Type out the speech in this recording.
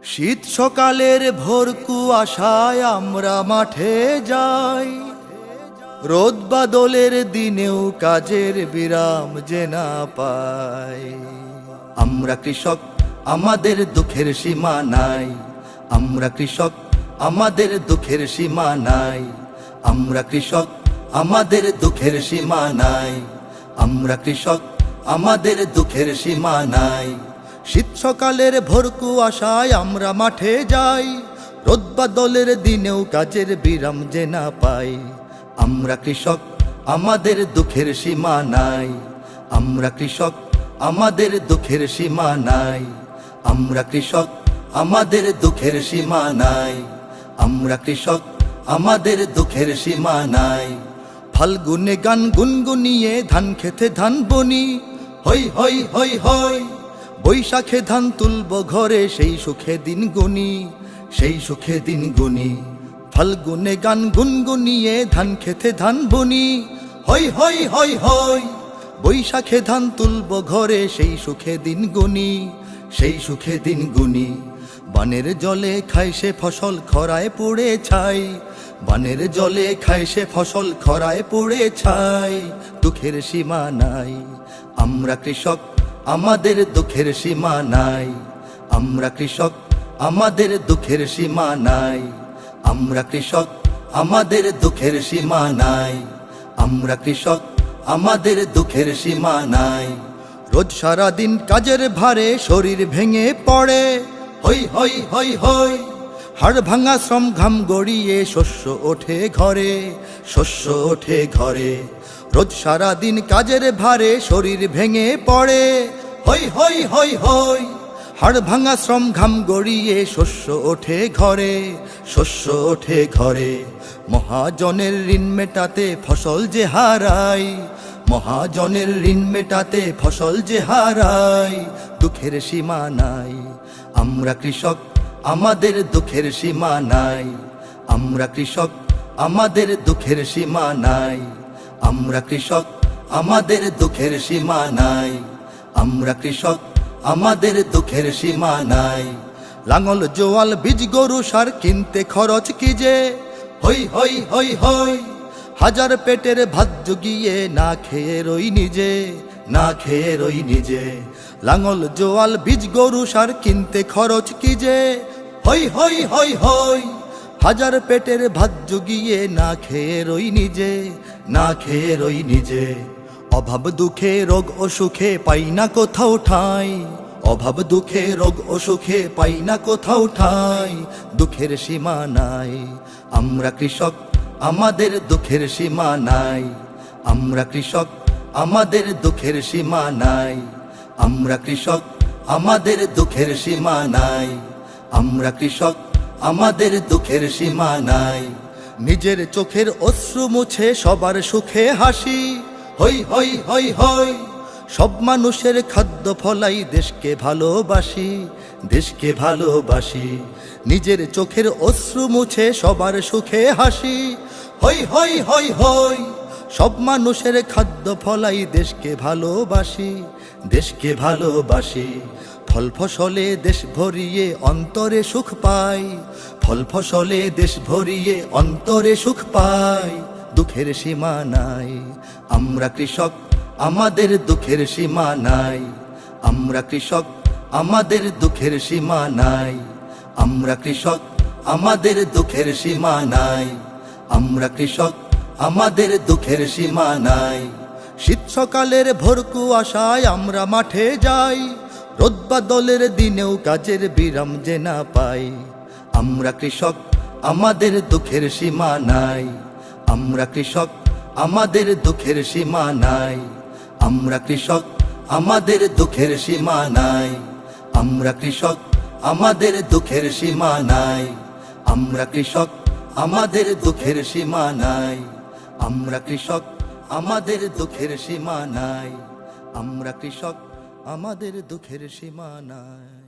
শীত সকালের ভোর কুয়াশায় আমরা মাঠে যাই, রোদ বাদলের দিনেও কাজের বিরাম যে না পাই। আমরা কৃষক, আমাদের দুঃখের সীমা নাই। আমরা কৃষক, আমাদের দুঃখের সীমা নাই। আমরা কৃষক, আমাদের দুঃখের সীমা নাই। আমরা কৃষক, আমাদের দুঃখের সীমা নাই। শীত সকালের ভোর কুয়াশায় আমরা মাঠে যাই, রোদ বাদলের দিনেও কাজের বিরাম যে না পাই। আমরা কৃষক, আমাদের দুঃখের সীমা নাই। আমরা কৃষক, আমাদের দুঃখের সীমা নাই। আমরা কৃষক, আমাদের দুঃখের সীমা নাই। আমরা কৃষক, আমাদের দুঃখের সীমা নাই। ফাল্গুনে গান গুনগুনিয়ে ধান খেতে ধান বনি, হই হই হই হই। বৈশাখে ধান তুলব ঘরে, সেই সুখে দিন গুনি, সেই সুখে দিন গুনি। ফাল্গুনে গান গুনগুনিয়ে ধান খেতে ধান বনি, হই হই হই হই। বৈশাখে ধান তুলব ঘরে, সেই সুখে দিন গুনি, সেই সুখে দিন গুনি। বানের জলে খায় সে ফসল খরায় পড়ে ছাই। বানের জলে খায় সে ফসল খরায় পড়ে ছাই। দুঃখের সীমা নাই। আমরা কৃষক, আমাদের দুঃখের সীমা নাই। আমরা কৃষক, আমাদের দুঃখের সীমা নাই। আমরা কৃষক, আমাদের দুঃখের সীমা নাই। আমরা কৃষক, আমাদের দুঃখের সীমা নাই। রোজ সারাদিন কাজের ভারে শরীর ভেঙে পড়ে, হই হই হই হই। হাড় ভাঙা শ্রম ঘাম গড়িয়ে শস্য ওঠে ঘরে, শস্য ওঠে ঘরে। রোজ সারাদিন কাজের ভারে শরীর ভেঙে পড়ে, হই হই হই হই। হাড় ভাঙা শ্রম ঘাম গড়িয়ে শস্য ওঠে ঘরে, শস্য ওঠে ঘরে। মহাজনের ঋণ মেটাতে ফসল যে হারাই, মহাজনের ঋণ মেটাতে ফসল যে হারাই। দুঃখের সীমা নাই। আমরা কৃষক, আমাদের দুঃখের সীমা নাই। আমরা কৃষক, আমাদের দুঃখের সীমা নাই। আমরা কৃষক, আমাদের দুঃখের সীমা নাই। আমরা কৃষক, আমাদের দুঃখের সীমা নাই। লাঙল জোয়াল বীজ গরু সার কিনতে খরচ কি যে, হই হই হই হই। হাজার পেটের ভাত জুগিয়ে না খেয়ে রই নিজে, না খেয়ে রই নিজে। লাঙল জোয়াল বীজ গরু সার কিনতে খরচ কি যে, হই হই হই হই। হাজার পেটের ভাত জুগিয়ে না খেয়ে রই নিজে, না খেয়ে রই নিজে। অভাব দুঃখে রোগ অসুখে পাই না কোথাও ঠাঁই। অভাব দুঃখে রোগ অসুখে পাই না কোথাও ঠাঁই। দুঃখের সীমা নাই। আমরা কৃষক, আমাদের দুঃখের সীমা নাই। আমরা কৃষক, আমাদের দুঃখের সীমা নাই। আমরা কৃষক, আমাদের দুঃখের সীমা নাই। আমরা কৃষক, আমাদের দুঃখের সীমা নাই। নিজের চোখের অশ্রু মুছে সবার সুখে হাসি, হই হই হই হই। সব মানুষের খাদ্য ফলাই দেশকে ভালোবাসি, দেশকে ভালোবাসি। নিজের চোখের অশ্রু মুছে সবার সুখে হাসি, হই হই হই হই। সব মানুষের খাদ্য ফলাই দেশকে ভালোবাসি, দেশকে ভালোবাসি। ফল ফসলে দেশ ভরিয়ে অন্তরে সুখ পাই। ফল ফসলে দেশ ভরিয়ে অন্তরে সুখ পাই। দুঃখের সীমা নাই। আমরা কৃষক, আমাদের দুঃখের সীমা নাই। আমরা কৃষক, আমাদের দুঃখের সীমা নাই। আমরা কৃষক, আমাদের দুঃখের সীমা নাই। আমরা কৃষক, আমাদের দুঃখের সীমা নাই। শীত সকালের ভোর কুয়াশায় আমরা মাঠে যাই, রোদ বাদলের দিনেও কাজের বিরাম যে না পাই। আমরা কৃষক, আমাদের দুঃখের সীমা নাই। আমরা কৃষক, আমাদের দুঃখের সীমা নাই। আমরা কৃষক, আমাদের দুঃখের সীমা নাই। আমরা কৃষক, আমাদের দুঃখের সীমা নাই। আমরা কৃষক, আমাদের দুঃখের সীমা নাই। আমরা কৃষক, আমাদের দুঃখের সীমা নাই। আমরা কৃষক, আমাদের দুঃখের সীমা নাই।